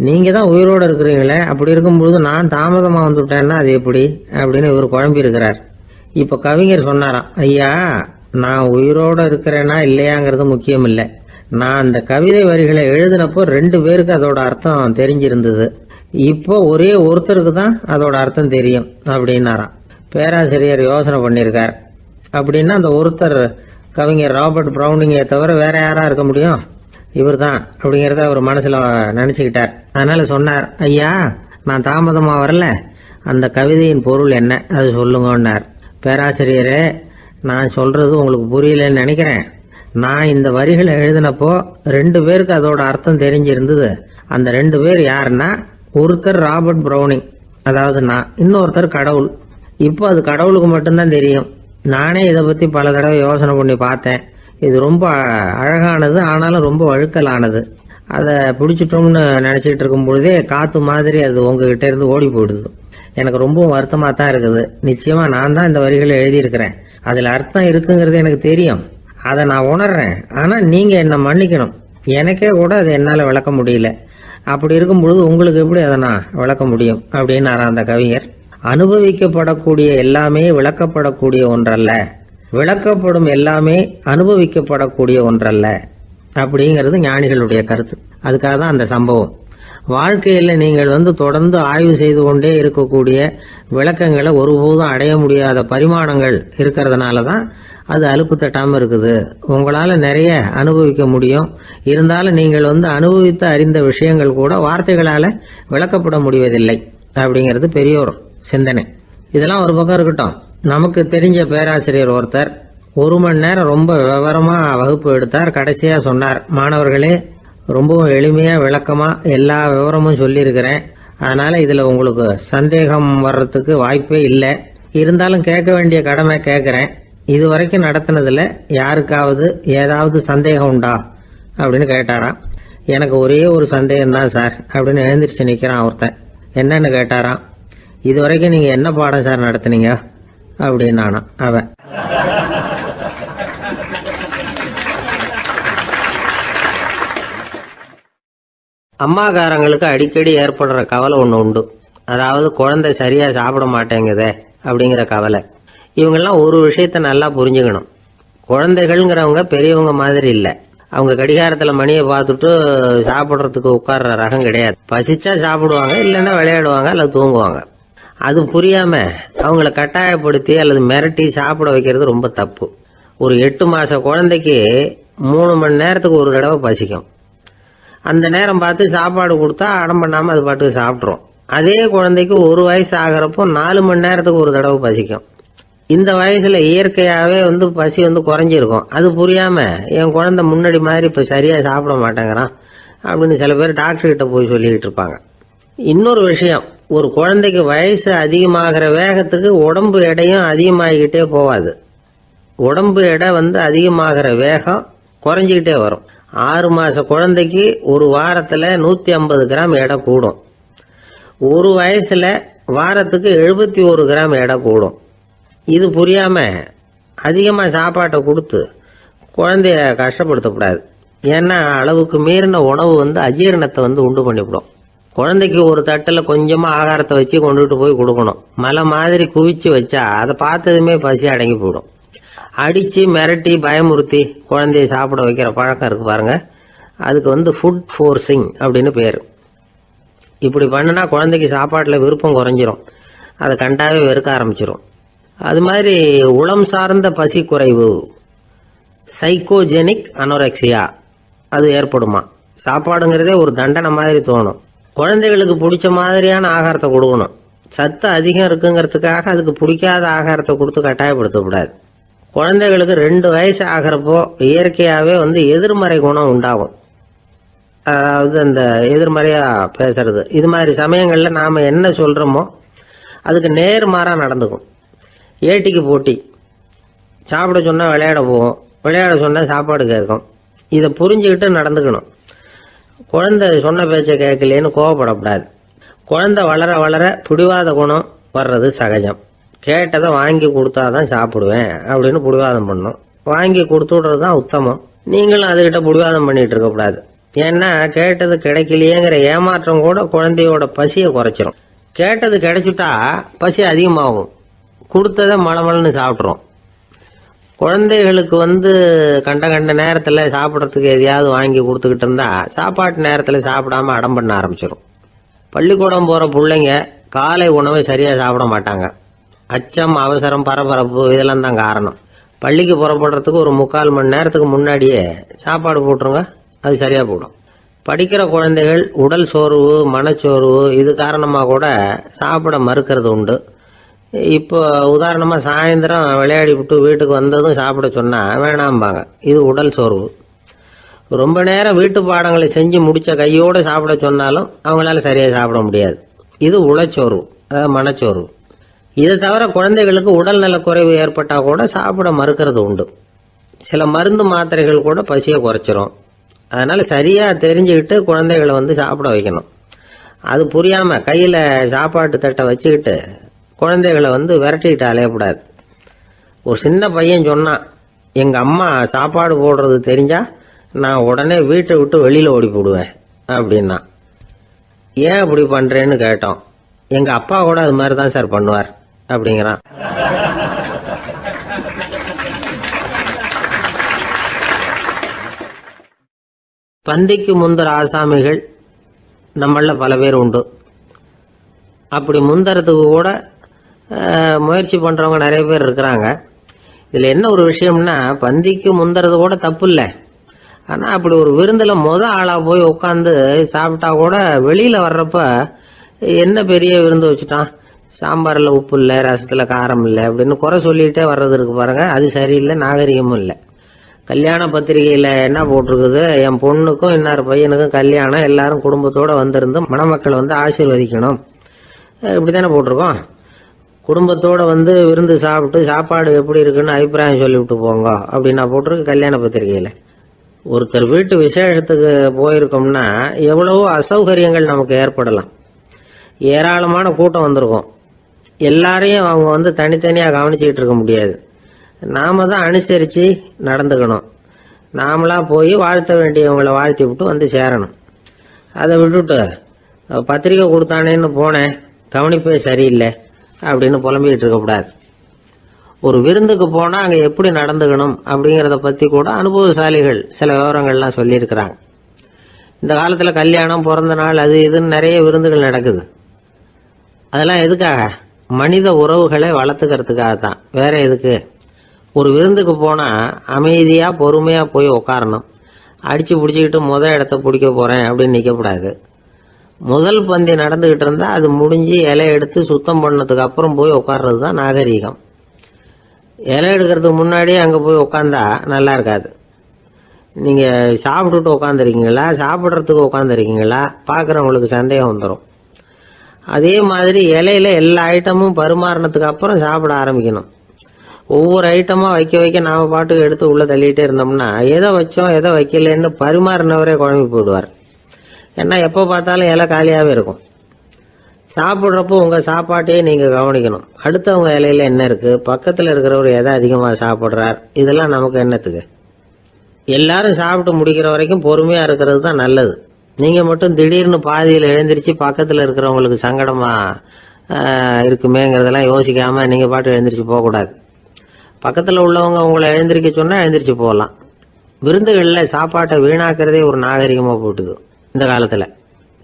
Speaker 1: நீங்கள் தான் உயிரோடு இருக்கிறீங்களே, அப்படி இருக்கும்பொழுது நான் தாமதமாக வந்துட்டேன்னா அது எப்படி அப்படின்னு இவர் குழம்பி இருக்கிறார். இப்போ கவிஞர் சொன்னாராம், ஐயா, நான் உயிரோடு இருக்கிறேன்னா இல்லையாங்கிறது முக்கியம் இல்லை. நான் அந்த கவிதை வரிகளை எழுதினப்போ 2 பேருக்கு அதோட அர்த்தம் தெரிஞ்சிருந்தது. இப்போ ஒரே ஒருத்தருக்கு தான் அதோட அர்த்தம் தெரியும் அப்படின்னாராம். பேராசிரியர் யோசனை பண்ணியிருக்கார். அப்படின்னா அந்த ஒருத்தர் கவிஞர் ராபர்ட் ப்ரௌனிங்கை தவிர வேற யாரா இருக்க முடியும்? இவர் தான் அப்படிங்கிறத அவர் மனசில் நினச்சிக்கிட்டார். அதனால சொன்னார், ஐயா, நான் தாமதமாக வரல, அந்த கவிதையின் பொருள் என்ன அது சொல்லுங்கன்னார். பேராசிரியரே, நான் சொல்றது உங்களுக்கு புரியலன்னு நினைக்கிறேன். நான் இந்த வரிகளை எழுதினப்போ 2 பேருக்கு அதோட அர்த்தம் தெரிஞ்சிருந்தது. அந்த 2 பேர் யாருன்னா, ஒருத்தர் ராபர்ட் ப்ரௌனிங், அதாவது நான், இன்னொருத்தர் கடவுள். இப்போ அது கடவுளுக்கு மட்டும்தான் தெரியும். நானே இதை பற்றி பல தடவை யோசனை பண்ணி பார்த்தேன். இது ரொம்ப அழகானது, ஆனாலும் ரொம்ப வழுக்கலானது. அதை பிடிச்சிட்டோம்னு நினச்சிக்கிட்டு இருக்கும் பொழுதே காற்று மாதிரி அது உங்ககிட்ட இருந்து ஓடி போயிடுது. எனக்கு ரொம்பவும் வருத்தமாக தான் இருக்குது. நிச்சயமாக நான் தான் இந்த வரிகளை எழுதியிருக்கிறேன். அதில் அர்த்தம் இருக்குங்கிறது எனக்கு தெரியும். அதை நான் உணர்றேன். ஆனால் நீங்கள் என்னை மன்னிக்கணும். எனக்கே கூட அதை என்னால் விளக்க முடியல. அப்படி இருக்கும் பொழுது உங்களுக்கு எப்படி அதை நான் விளக்க முடியும் அப்படின்னாரா அந்த கவிஞர். அனுபவிக்கப்படக்கூடிய எல்லாமே விளக்கப்படக்கூடிய ஒன்றல்ல, விளக்கப்படும் எல்லாமே அனுபவிக்கப்படக்கூடிய ஒன்றல்ல அப்படிங்கிறது ஞானிகளுடைய கருத்து. அதுக்காக தான் அந்த சம்பவம். வாழ்க்கையில் நீங்கள் தொடர்ந்து ஆய்வு செய்து கொண்டே இருக்கக்கூடிய விளக்கங்களை ஒருபோதும் அடைய முடியாத பரிமாணங்கள் இருக்கிறதுனால தான் அது அலுப்பு தட்டாமல் இருக்குது. உங்களால் நிறைய அனுபவிக்க முடியும். இருந்தாலும் நீங்கள் அனுபவித்து அறிந்த விஷயங்கள் கூட வார்த்தைகளால் விளக்கப்பட முடிவதில்லை அப்படிங்கிறது பெரியோர் சிந்தனை. இதெல்லாம் ஒரு பக்கம் இருக்கட்டும். நமக்கு தெரிஞ்ச பேராசிரியர் ஒருத்தர் 1 மணி நேரம் ரொம்ப விவரமாக வகுப்பு எடுத்தார். கடைசியாக சொன்னார், மாணவர்களே, ரொம்பவும் எளிமையாக விளக்கமாக எல்லா விவரமும் சொல்லியிருக்கிறேன். அதனால் இதில் உங்களுக்கு சந்தேகம் வர்றதுக்கு வாய்ப்பே இல்லை. இருந்தாலும் கேட்க வேண்டிய கடமை கேட்குறேன். இது வரைக்கும் நடத்தினதில் யாருக்காவது ஏதாவது சந்தேகம் உண்டா அப்படின்னு கேட்டாராம். எனக்கு ஒரே ஒரு சந்தேகம் தான் சார் அப்படின்னு எழுந்திரிச்சு நிற்கிறான் ஒருத்தன். என்னன்னு கேட்டாராம். இது வரைக்கும் நீங்கள் என்ன பாடம் சார் நடத்துனீங்க அப்படின்னானா அவன். அம்மாக்காரங்களுக்கு அடிக்கடி ஏற்படுற கவலை ஒன்று உண்டு. அதாவது குழந்தை சரியாக சாப்பிட மாட்டேங்குதே அப்படிங்கிற கவலை. இவங்கெல்லாம் ஒரு விஷயத்த நல்லா புரிஞ்சுக்கணும். குழந்தைகள்ங்கிறவங்க பெரியவங்க மாதிரி இல்லை. அவங்க கடிகாரத்தில் மணியை பார்த்துட்டு சாப்பிட்றதுக்கு உட்கார்ற ரகம் கிடையாது. பசிச்சா சாப்பிடுவாங்க, இல்லைன்னா விளையாடுவாங்க அல்லது தூங்குவாங்க. அது புரியாம அவங்கள கட்டாயப்படுத்தி அல்லது மிரட்டி சாப்பிட வைக்கிறது ரொம்ப தப்பு. ஒரு 8 மாச குழந்தைக்கு 3 மணி நேரத்துக்கு ஒரு தடவை பசிக்கும். அந்த நேரம் பார்த்து சாப்பாடு கொடுத்தா அடம் பண்ணாமல் அது பாட்டுக்கு சாப்பிட்றோம். அதே குழந்தைக்கு 1 வயசு ஆகிறப்போ 4 மணி நேரத்துக்கு ஒரு தடவை பசிக்கும். இந்த வயசுல இயற்கையாவே பசி குறைஞ்சிருக்கும். அது புரியாம என் குழந்தை முன்னாடி மாதிரி இப்ப சரியா சாப்பிட மாட்டேங்கிறான் அப்படின்னு சில பேர் டாக்டர் கிட்ட போய் சொல்லிக்கிட்டு இருப்பாங்க. இன்னொரு விஷயம், ஒரு குழந்தைக்கு வயசு அதிகமாகிற வேகத்துக்கு உடம்பு எடையும் அதிகமாகிக்கிட்டே போவாது. உடம்பு எடை அதிகமாகிற வேகம் குறைஞ்சிக்கிட்டே வரும். 6 மாச குழந்தைக்கு ஒரு வாரத்துல 150 கிராம் எடை கூடும். ஒரு வயசுல வாரத்துக்கு 71 கிராம் எடை கூடும். இது புரியாம அதிகமா சாப்பாட்டை கொடுத்து குழந்தைய கஷ்டப்படுத்தக்கூடாது. ஏன்னா அளவுக்கு மீறின உணவு அஜீரணத்தை உண்டு பண்ணிவிடும். குழந்தைக்கு ஒரு தட்டில் கொஞ்சமா ஆகாரத்தை வச்சு கொண்டுட்டு போய் கொடுக்கணும். மலை மாதிரி குவிச்சு வச்சா அதை பார்த்ததுமே பசி அடங்கி போயிடும். அடிச்சு மிரட்டி பயமுறுத்தி குழந்தைய சாப்பிட வைக்கிற பழக்கம் இருக்கு பாருங்க, அதுக்கு ஃபுட் ஃபோர்ஸிங் அப்படின்னு பேரு. இப்படி பண்ணுனா குழந்தைக்கு சாப்பாட்டுல விருப்பம் குறைஞ்சிரும், அதை கண்டாவே வெறுக்க ஆரம்பிச்சிரும். அது மாதிரி உளம் சார்ந்த பசி குறைவு, சைக்கோஜெனிக் அனோரெக்சியா, அது ஏற்படுமா. சாப்பாடுங்கிறதே ஒரு தண்டனை மாதிரி தோணும். குழந்தைகளுக்கு பிடிச்ச மாதிரியான ஆகாரத்தை கொடுக்கணும். சத்து அதிகம் இருக்குங்கிறதுக்காக அதுக்கு பிடிக்காத ஆகாரத்தை கொடுத்து கட்டாயப்படுத்தக்கூடாது. குழந்தைகளுக்கு 2 வயசு ஆகிறப்போ இயற்கையாகவே எதிர்மறை குணம் உண்டாகும். அதாவது அந்த எதிர்மறையா பேசுறது, இது மாதிரி சமயங்கள்ல நாம என்ன சொல்றோமோ அதுக்கு நேர்மாறா நடந்துக்கும். ஏட்டிக்கு போட்டி, சாப்பிட சொன்னா விளையாட போவோம், விளையாட சொன்னா சாப்பாடு கேட்கும். இதை புரிஞ்சுக்கிட்டு நடந்துக்கணும். குழந்தை சொன்ன பேச்சை கேட்கலேன்னு கோவப்படக்கூடாது. குழந்தை வளர வளர பிடிவாத குணம் வர்றது சகஜம். கேட்டதை வாங்கி கொடுத்தாதான் சாப்பிடுவேன் அப்படின்னு பிடிவாதம் பண்ணும். வாங்கி கொடுத்து விடுறது தான் உத்தமம். நீங்களும் அதுகிட்ட பிடிவாதம் பண்ணிட்டு இருக்கக்கூடாது. ஏன்னா கேட்டது கிடைக்கலையேங்கிற ஏமாற்றம் கூட குழந்தையோட பசியை குறைச்சிரும். கேட்டது கிடைச்சுட்டா பசி அதிகமாகும், கொடுத்ததை மளமளன்னு சாப்பிட்றோம். குழந்தைகளுக்கு கண்ட கண்ட நேரத்தில் சாப்பிட்றதுக்கு எதையாவது வாங்கி கொடுத்துக்கிட்டு இருந்தா சாப்பாட்டு நேரத்தில் சாப்பிடாம அடம் பண்ண ஆரம்பிச்சிடும். பள்ளிக்கூடம் போகிற பிள்ளைங்க காலை உணவை சரியாக சாப்பிட மாட்டாங்க. அச்சம், அவசரம், பரபரப்பு இதெல்லாம் தான் காரணம். பள்ளிக்கு புறப்படுறதுக்கு ஒரு 3/4 மணி நேரத்துக்கு முன்னாடியே சாப்பாடு போட்டுருங்க, அது சரியாக போடும். படிக்கிற குழந்தைகள் உடல் சோர்வு, மனச்சோர்வு இது காரணமாக கூட சாப்பிட மறுக்கிறது உண்டு. இப்போ உதாரணமாக சாயந்தரம் விளையாடி விட்டு வீட்டுக்கு வந்ததும் சாப்பிட சொன்னால் வேணாம்பாங்க. இது உடல் சோர்வு. ரொம்ப நேரம் வீட்டு பாடங்களை செஞ்சு முடிச்ச கையோடு சாப்பிட சொன்னாலும் அவங்களால சரியாக சாப்பிட முடியாது. இது உளச்சோர்வு, அதாவது மனச்சோர்வு. இதை தவிர குழந்தைகளுக்கு உடல் நலக்குறைவு ஏற்பட்டால் கூட சாப்பிட மறுக்கிறது உண்டு. சில மருந்து மாத்திரைகள் கூட பசியை குறைச்சிரும். அதனால சரியாக தெரிஞ்சுக்கிட்டு குழந்தைகளை சாப்பிட வைக்கணும். அது புரியாமல் கையில் சாப்பாட்டு தட்டை வச்சுக்கிட்டு குழந்தைகளை விரட்டிக்கிட்டு அலையக்கூடாது. ஒரு சின்ன பையன் சொன்னான், எங்கள் அம்மா சாப்பாடு போடுறது தெரிஞ்சா நான் உடனே வீட்டை விட்டு வெளியில் ஓடி போடுவேன் அப்படின்னா. ஏன் அப்படி பண்ணுறேன்னு கேட்டோம். எங்கள் அப்பா கூட அது மாதிரி தான் சார் பண்ணுவார் அப்படிங்கிறான். பந்திக்கு முந்தர ஆசாமிகள் நம்மள பல பேர் உண்டு. அப்படி முந்தறதுக்கு கூட முயற்சி பண்ணுறவங்க நிறைய பேர் இருக்கிறாங்க. இதில் என்ன ஒரு விஷயம்னா, பந்திக்கு முந்துறது கூட தப்பு இல்லை. ஆனால் அப்படி ஒரு விருந்தில் ஆளாக போய் உட்காந்து சாப்பிட்டா கூட வெளியில் வர்றப்ப என்ன பெரிய விருந்து வச்சுட்டான், சாம்பாரில் உப்பு இல்லை, ரசத்தில் காரம் இல்லை அப்படின்னு குறை சொல்லிகிட்டே வர்றது இருக்கு பாருங்க, அது சரியில்லை, நாகரிகமும் இல்லை. கல்யாண பத்திரிகையில் என்ன போட்டிருக்குது, என் பொண்ணுக்கும் இன்னார் பையனுக்கும் கல்யாணம், எல்லாரும் குடும்பத்தோடு வந்திருந்து மணமக்கள் ஆசீர்வதிக்கணும், இப்படி தானே போட்டிருக்கோம். குடும்பத்தோடு விருந்து சாப்பிட்டு சாப்பாடு எப்படி இருக்குன்னு அபிப்பிராயம் சொல்லிவிட்டு போங்க அப்படின்னா போட்டிருக்கு கல்யாண பத்திரிகையில். ஒருத்தர் வீட்டு விசேஷத்துக்கு போயிருக்கோம்னா எவ்வளவோ அசௌகரியங்கள் நமக்கு ஏற்படலாம். ஏராளமான கூட்டம் வந்திருக்கும். எல்லாரையும் அவங்க தனித்தனியாக கவனிச்சுக்கிட்டு இருக்க முடியாது. நாம தான் அனுசரித்து நடந்துக்கணும். நாமளா போய் வாழ்த்த வேண்டியவங்களை வாழ்த்தி விட்டு சேரணும். அதை விட்டுட்டு பத்திரிக்கை கொடுத்தானேன்னு போனேன், கவனிப்பே சரியில்லை அப்படின்னு புலம்பிக்கிட்டு இருக்கக்கூடாது. ஒரு விருந்துக்கு போனால் அங்கே எப்படி நடந்துக்கணும் அப்படிங்கிறத பற்றி கூட அனுபவசாலிகள் சில விவரங்கள்லாம் சொல்லியிருக்கிறாங்க. இந்த காலத்தில் கல்யாணம், பிறந்த நாள், அது இதுன்னு நிறைய விருந்துகள் நடக்குது. அதெல்லாம் எதுக்காக? மனித உறவுகளை வளர்த்துக்கிறதுக்காக தான், வேற எதுக்கு? ஒரு விருந்துக்கு போனால் அமைதியாக பொறுமையாக போய் உட்காரணும். அடித்து பிடிச்சிக்கிட்டு இடத்த பிடிக்க போகிறேன் அப்படின்னு நிற்கக்கூடாது. முதல் பந்தி நடந்துகிட்டு இருந்தா அது முடிஞ்சு இலை எடுத்து சுத்தம் பண்ணதுக்கு அப்புறம் போய் உட்கார்றது தான் நாகரீகம். இலை எடுக்கிறதுக்கு முன்னாடியே அங்கே போய் உட்காந்தா நல்லா இருக்காது. நீங்கள் சாப்பிட்டுட்டு உட்காந்துருக்கீங்களா, சாப்பிட்றதுக்கு உட்காந்துருக்கீங்களா, பார்க்குறவங்களுக்கு சந்தேகம் வந்துடும். அதே மாதிரி இலையில எல்லா ஐட்டமும் பரிமாறினதுக்கு அப்புறம் சாப்பிட ஆரம்பிக்கணும். ஒவ்வொரு ஐட்டமாக வைக்க வைக்க நாம் பாட்டுக்கு எடுத்து உள்ளே தள்ளிகிட்டே இருந்தோம்னா எதை வச்சோம் எதை வைக்கலன்னு பரிமாறினவரே குழம்பி போயிடுவார். ஏன்னா எப்போ பார்த்தாலும் இலை காலியாகவே இருக்கும். சாப்பிட்றப்போ உங்கள் சாப்பாட்டையே நீங்கள் கவனிக்கணும். அடுத்தவங்க இலையில என்ன இருக்குது, பக்கத்தில் இருக்கிறவர் எதை அதிகமாக சாப்பிட்றார், இதெல்லாம் நமக்கு என்னத்துக்கு? எல்லாரும் சாப்பிட்டு முடிக்கிற வரைக்கும் பொறுமையாக இருக்கிறது தான் நல்லது. நீங்கள் மட்டும் திடீர்னு பாதியில் எழுந்திரிச்சு பக்கத்தில் இருக்கிறவங்களுக்கு சங்கடமாக இருக்குமேங்கிறதெல்லாம் யோசிக்காமல் நீங்கள் பாட்டு எழுந்திரிச்சு போகக்கூடாது. பக்கத்தில் உள்ளவங்க உங்களை எழுந்திரிக்க சொன்னால் எழுந்திரிச்சு போகலாம். விருந்துகளில் சாப்பாட்டை வீணாக்கிறதே ஒரு நாகரிகமாக போட்டுது இந்த காலத்தில்.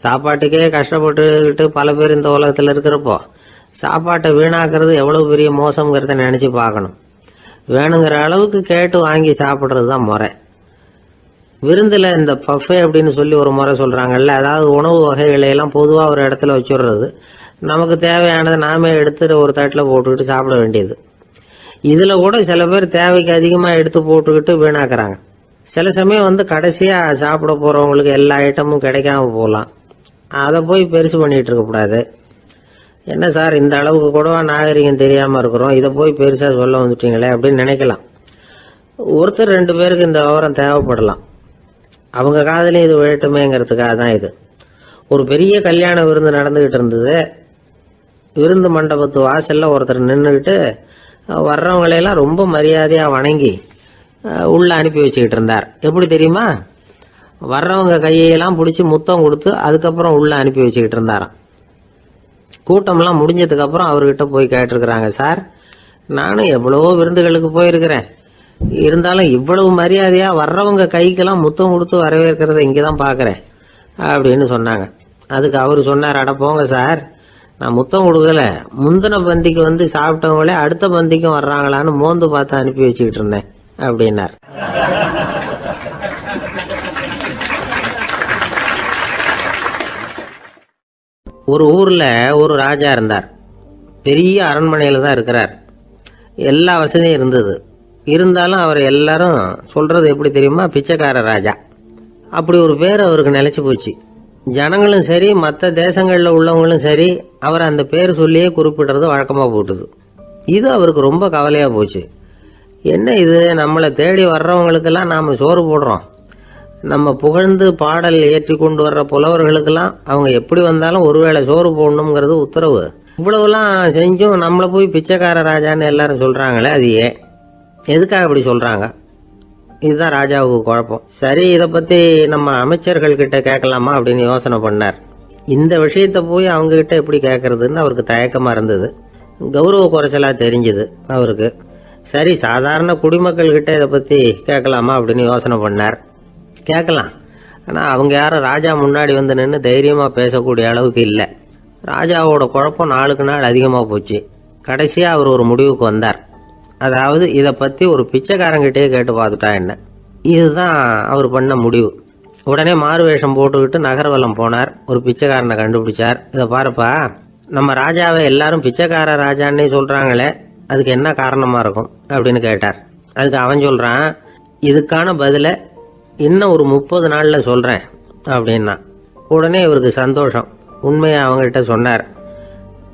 Speaker 1: சாப்பாட்டுக்கே கஷ்டப்பட்டுக்கிட்டு பல பேர் இந்த உலகத்தில் இருக்கிறப்போ சாப்பாட்டை வீணாக்கிறது எவ்வளோ பெரிய மோசங்கிறத நினச்சி பார்க்கணும். வேணுங்கிற அளவுக்கு கேட்டு வாங்கி சாப்பிட்றது தான் முறை. விருந்தில் இந்த பஃபே அப்படின்னு சொல்லி ஒரு முறை சொல்கிறாங்கல்ல, அதாவது உணவு வகைகளையெல்லாம் பொதுவாக ஒரு இடத்துல வச்சுடுறது, நமக்கு தேவையானதை நாமே எடுத்து ஒரு தட்டில் போட்டுக்கிட்டு சாப்பிட வேண்டியது. இதில் கூட சில பேர் தேவைக்கு அதிகமாக எடுத்து போட்டுக்கிட்டு வீணாக்குறாங்க. சில சமயம் கடைசியாக சாப்பிட போகிறவங்களுக்கு எல்லா ஐட்டமும் கிடைக்காம போகலாம். அதை போய் பெருசு பண்ணிகிட்டு இருக்கக்கூடாது. என்ன சார் இந்த அளவுக்கு கூடவா நாகரிகம் தெரியாமல் இருக்கிறோம், இதை போய் பெருசாக சொல்ல வந்துட்டீங்களே அப்படின்னு நினைக்கலாம். ஒருத்தர் 2 பேருக்கு இந்த விவரம் தேவைப்படலாம். அவங்க காதலையும் இது விழட்டுமேங்கிறதுக்காக தான் இது. ஒரு பெரிய கல்யாண விருந்து நடந்துக்கிட்டு இருந்தது. விருந்து மண்டபத்து வாசலில் ஒருத்தர் நின்றுக்கிட்டு வர்றவங்களையெல்லாம் ரொம்ப மரியாதையாக வணங்கி உள்ளே அனுப்பி வச்சுக்கிட்டு இருந்தார். எப்படி தெரியுமா? வர்றவங்க கையெல்லாம் பிடிச்சி முத்தம் கொடுத்து அதுக்கப்புறம் உள்ளே அனுப்பி வச்சுக்கிட்டு இருந்தாராம். கூட்டம்லாம் முடிஞ்சதுக்கப்புறம் அவர்கிட்ட போய் கேட்டிருக்கிறாங்க, சார் நானும் எவ்வளவோ விருந்துகளுக்கு போயிருக்கிறேன், இருந்தாலும் இவ்வளவு மரியாதையாக வர்றவங்க கைக்கெல்லாம் முத்தம் கொடுத்து வரவேற்கிறத இங்கே தான் பார்க்குறேன் அப்படின்னு சொன்னாங்க. அதுக்கு அவர் சொன்னார், அட போங்க சார், நான் முத்தம் கொடுக்கல, முந்தின பந்திக்கு சாப்பிட்டவங்களே அடுத்த பந்திக்கும் வர்றாங்களான்னு மோந்து பார்த்து அனுப்பி வச்சுக்கிட்டு இருந்தேன் அப்படின்னார். ஒரு ஊரில் ஒரு ராஜா இருந்தார். பெரிய அரண்மனையில் தான் இருக்கிறார். எல்லா வசதியும் இருந்தது. இருந்தாலும் அவர் எல்லாரும் சொல்கிறது எப்படி தெரியுமா? பிச்சைக்கார ராஜா. அப்படி ஒரு பேர் அவருக்கு நிலைச்சி போச்சு. ஜனங்களும் சரி மற்ற தேசங்களில் உள்ளவங்களும் சரி அவர் அந்த பேர் சொல்லியே குறிப்பிடுறது வழக்கமாக போட்டுது. இது அவருக்கு ரொம்ப கவலையாக போச்சு. என்ன இது, நம்மளை தேடி வர்றவங்களுக்கெல்லாம் நாம் சோறு போடுறோம், நம்ம புகழ்ந்து பாடல் ஏற்றி கொண்டு வர்ற புலவர்களுக்கெல்லாம் அவங்க எப்படி வந்தாலும் ஒருவேளை சோறு போடணுங்கிறது உத்தரவு. இவ்வளவுலாம் செஞ்சும் நம்மளை போய் பிச்சைக்கார ராஜான்னு எல்லாரும் சொல்கிறாங்களே, அது ஏன், எதுக்காக இப்படி சொல்கிறாங்க? இதுதான் ராஜாவுக்கு குழப்பம். சரி, இதை பற்றி நம்ம அமைச்சர்கள்கிட்ட கேட்கலாமா அப்படின்னு யோசனை பண்ணார். இந்த விஷயத்தை போய் அவங்ககிட்ட எப்படி கேட்கறதுன்னு அவருக்கு தயக்கமாக இருந்தது. கௌரவ குறைச்சலாக தெரிஞ்சுது அவருக்கு. சரி, சாதாரண குடிமக்கள்கிட்ட இதை பற்றி கேட்கலாமா அப்படின்னு யோசனை பண்ணார். கேட்கலாம், ஆனால் அவங்க யாரும் ராஜா முன்னாடி நின்று தைரியமாக பேசக்கூடிய அளவுக்கு இல்லை. ராஜாவோட குழப்பம் நாளுக்கு நாள் அதிகமாக போச்சு. கடைசியாக அவர் ஒரு முடிவுக்கு வந்தார். அதாவது இதை பற்றி ஒரு பிச்சைக்காரங்கிட்டே கேட்டு பார்த்துட்டா என்ன. இதுதான் அவர் பண்ண முடிவு. உடனே மாறு வேஷம் போட்டுக்கிட்டு நகர்வலம் போனார். ஒரு பிச்சைக்காரனை கண்டுபிடிச்சார். இதை பாருப்பா, நம்ம ராஜாவை எல்லாரும் பிச்சைக்கார ராஜான்னே சொல்கிறாங்களே, அதுக்கு என்ன காரணமாக இருக்கும் அப்படின்னு கேட்டார். அதுக்கு அவன் சொல்கிறான், இதுக்கான பதிலை இன்னும் ஒரு 30 நாளில் சொல்கிறேன் அப்படின்னா. உடனே இவருக்கு சந்தோஷம். உண்மையை அவங்ககிட்ட சொன்னார்.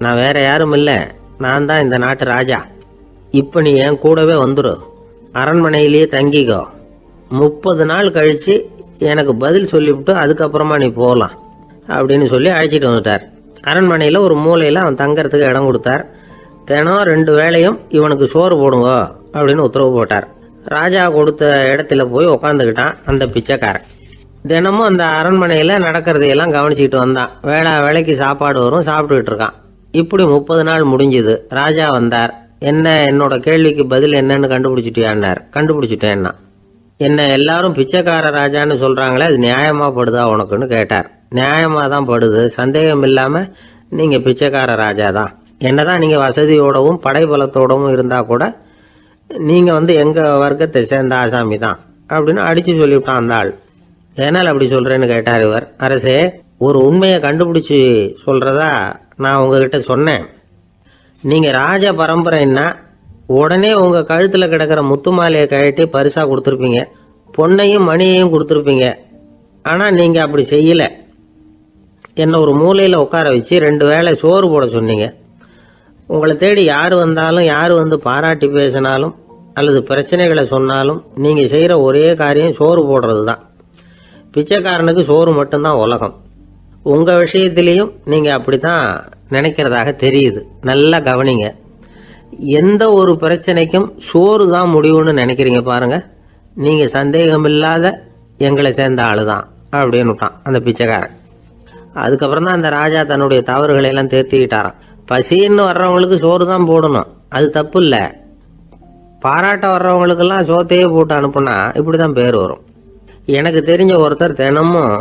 Speaker 1: நான் வேற யாரும் இல்லை, நான் தான் இந்த நாட்டு ராஜா. இப்போ நீ என் கூடவே வந்துடு, அரண்மனையிலேயே தங்கிக்கோ, 30 நாள் கழித்து எனக்கு பதில் சொல்லிவிட்டு அதுக்கப்புறமா நீ போகலாம் அப்படின்னு சொல்லி அழைச்சிட்டு வந்துட்டார். அரண்மனையில் ஒரு மூலையில் அவன் தங்கறதுக்கு இடம் கொடுத்தார். தினம் 2 வேளையும் இவனுக்கு சோறு போடுங்க அப்படின்னு உத்தரவு போட்டார். ராஜா கொடுத்த இடத்துல போய் உக்காந்துக்கிட்டான் அந்த பிச்சைக்காரன். தினமும் அந்த அரண்மனையில் நடக்கிறதையெல்லாம் கவனிச்சுக்கிட்டு வந்தான். வேளைக்கு சாப்பாடு வரும், சாப்பிட்டுக்கிட்டு இருக்கான். இப்படி 30 நாள் முடிஞ்சுது. ராஜா வந்தார். என்ன, என்னோட கேள்விக்கு பதில் என்னன்னு கண்டுபிடிச்சிட்டியான்னார். கண்டுபிடிச்சிட்டேன்னா. என்ன எல்லாரும் பிச்சைக்கார ராஜான்னு சொல்கிறாங்களே, அது நியாயமாக படுதா உனக்குன்னு கேட்டார். நியாயமாக தான் படுது, சந்தேகம் இல்லாமல் நீங்கள் பிச்சைக்கார ராஜா தான். என்னதான் நீங்கள் வசதியோடவும் படைபலத்தோடவும் இருந்தால் கூட நீங்கள் எங்கள் வர்க்கத்தை சேர்ந்த ஆசாமி தான் அப்படின்னு அடித்து சொல்லிவிட்டான் அந்த ஆள். என்னால் அப்படி சொல்கிறேன்னு கேட்டார் இவர். அரசே, ஒரு உண்மையை கண்டுபிடிச்சி சொல்கிறதா நான் உங்ககிட்ட சொன்னேன். நீங்கள் ராஜ பரம்பரைன்னா உடனே உங்கள் கழுத்தில் கிடக்கிற முத்து மாலையை கழட்டி பரிசாக கொடுத்துருப்பீங்க, பொண்ணையும் மணியையும் கொடுத்துருப்பீங்க. ஆனால் நீங்கள் அப்படி செய்யலை. என்னை ஒரு மூலையில் உட்கார வச்சு 2 வேளை சோறு போட சொன்னீங்க. உங்களை தேடி யார் வந்தாலும், யார் வந்து பாராட்டி பேசினாலும் அல்லது பிரச்சனைகளை சொன்னாலும் நீங்கள் செய்கிற ஒரே காரியம் சோறு போடுறது தான். பிச்சைக்காரனுக்கு சோறு மட்டும்தான் உலகம். உங்கள் விஷயத்திலையும் நீங்கள் அப்படி தான் நினைக்கிறதாக தெரியுது. நல்லா கவனிங்க. எந்த ஒரு பிரச்சனைக்கும் சோறு தான் முடிவுன்னு நினைக்கிறீங்க பாருங்க. நீங்கள் சந்தேகமில்லாத எங்களை சேர்ந்த ஆளு தான் அப்படின்னு விட்டான் அந்த பிச்சைக்காரன். அதுக்கப்புறம் தான் அந்த ராஜா தன்னுடைய தவறுகளை எல்லாம் தேர்த்திக்கிட்டாராம். பசின்னு வர்றவங்களுக்கு சோறு தான் போடணும், அது தப்பு இல்லை. பாராட்ட வர்றவங்களுக்கெல்லாம் சோத்தையே போட்டு அனுப்புனா இப்படி தான் பேர் வரும். எனக்கு தெரிஞ்ச ஒருத்தர் தினமும்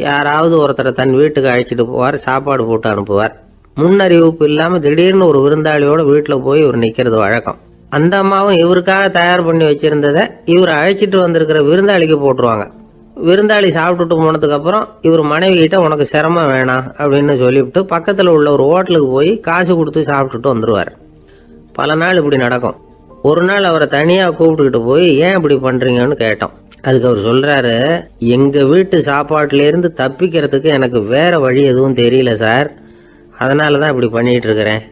Speaker 1: யாராவது ஒருத்தரை தன் வீட்டுக்கு அழைச்சிட்டு போவார், சாப்பாடு போட்டு அனுப்புவார். முன்னறிவிப்பு இல்லாமல் திடீர்னு ஒரு விருந்தாளியோட வீட்டில் போய் இவர் நிற்கிறது வழக்கம். அந்த அம்மாவும் இவருக்காக தயார் பண்ணி வச்சிருந்ததை இவர் அழைச்சிட்டு வந்திருக்கிற விருந்தாளிக்கு போட்டுருவாங்க. விருந்தாளி சாப்பிட்டுட்டு போனதுக்கு அப்புறம் இவர் மனைவி கிட்ட உனக்கு சிரமம் வேணாம் அப்படின்னு சொல்லிவிட்டு பக்கத்தில் உள்ள ஒரு ஹோட்டலுக்கு போய் காசு கொடுத்து சாப்பிட்டுட்டு வந்துடுவார். பல நாள் இப்படி நடக்கும். ஒரு நாள் அவரை தனியாக கூப்பிட்டுக்கிட்டு போய் ஏன் இப்படி பண்ணுறீங்கன்னு கேட்டோம். அதுக்கு அவர் சொல்கிறாரு, எங்கள் வீட்டு சாப்பாட்டிலேருந்து தப்பிக்கிறதுக்கு எனக்கு வேற வழி எதுவும் தெரியல சார், அதனால தான் இப்படி பண்ணிகிட்டு இருக்கிறேன்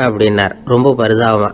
Speaker 1: அப்படின்னார் ரொம்ப பரிதாபமாக.